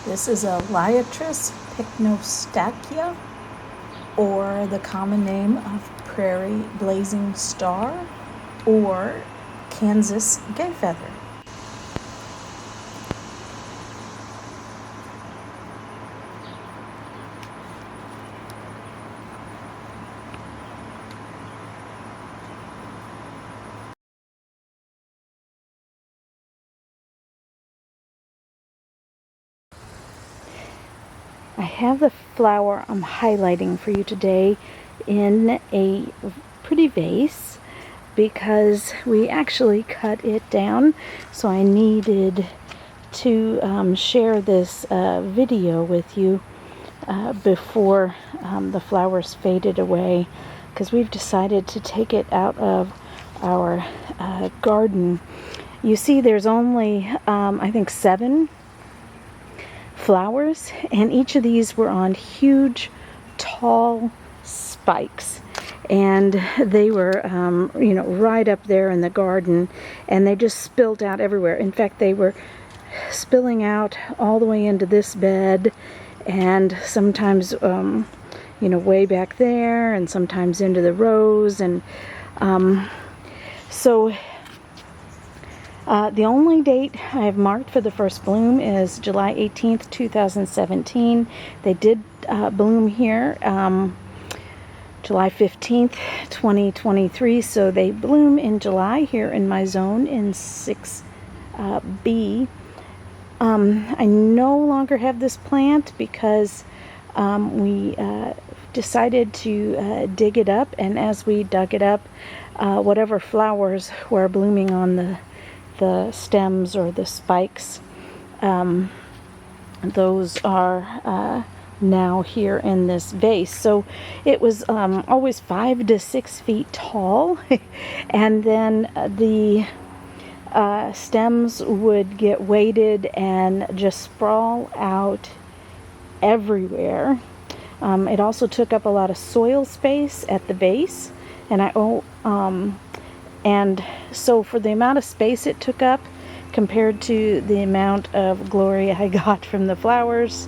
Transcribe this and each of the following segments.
This is a Liatris pycnostachya, or the common name of Prairie blazing star, or Kansas Gayfeather. I have the flower I'm highlighting for you today in a pretty vase because we actually cut it down, so I needed to share this video with you before the flowers faded away, because we've decided to take it out of our garden. You see there's only I think 7 flowers, and each of these were on huge tall spikes, and they were right up there in the garden, and they just spilled out everywhere. In fact, they were spilling out all the way into this bed, and sometimes way back there, and sometimes into the rows, and the only date I have marked for the first bloom is July 18th, 2017. They did bloom here July 15th, 2023. So they bloom in July here in my zone in 6B. I no longer have this plant because we decided to dig it up, and as we dug it up, whatever flowers were blooming on the stems or the spikes, those are now here in this vase. So it was always 5 to 6 feet tall, and then the stems would get weighted and just sprawl out everywhere. It also took up a lot of soil space at the base, and so for the amount of space it took up compared to the amount of glory I got from the flowers,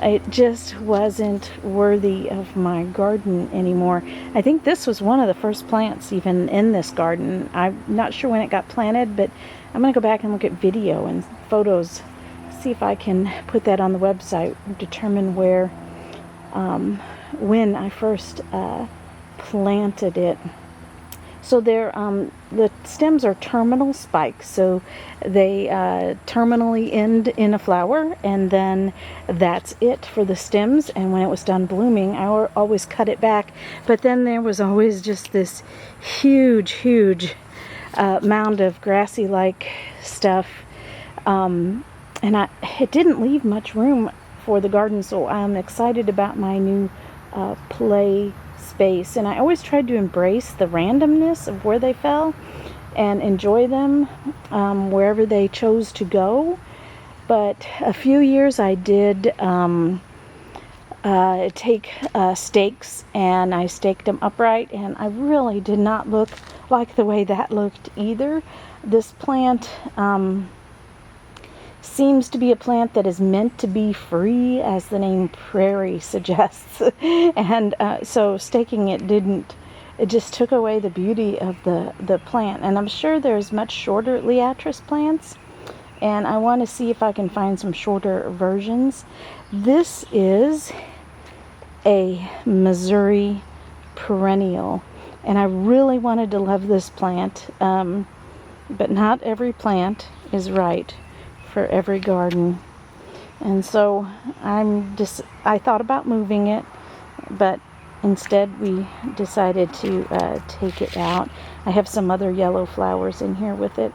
it just wasn't worthy of my garden anymore. I think this was one of the first plants even in this garden. I'm not sure when it got planted, but I'm going to go back and look at video and photos, see if I can put that on the website, determine where, when I first planted it. So the stems are terminal spikes, so they terminally end in a flower, and then that's it for the stems. And when it was done blooming, I always cut it back, but then there was always just this huge mound of grassy-like stuff, and it didn't leave much room for the garden, so I'm excited about my new play space. And I always tried to embrace the randomness of where they fell and enjoy them wherever they chose to go. But a few years I did take stakes, and I staked them upright, and I really did not look like the way that looked either. This plant seems to be a plant that is meant to be free, as the name Prairie suggests. And so staking it just took away the beauty of the plant. And I'm sure there's much shorter Liatris plants, and I want to see if I can find some shorter versions. This is a Missouri perennial, and I really wanted to love this plant, but not every plant is right for every garden. And so I thought about moving it, but instead we decided to take it out. I have some other yellow flowers in here with it,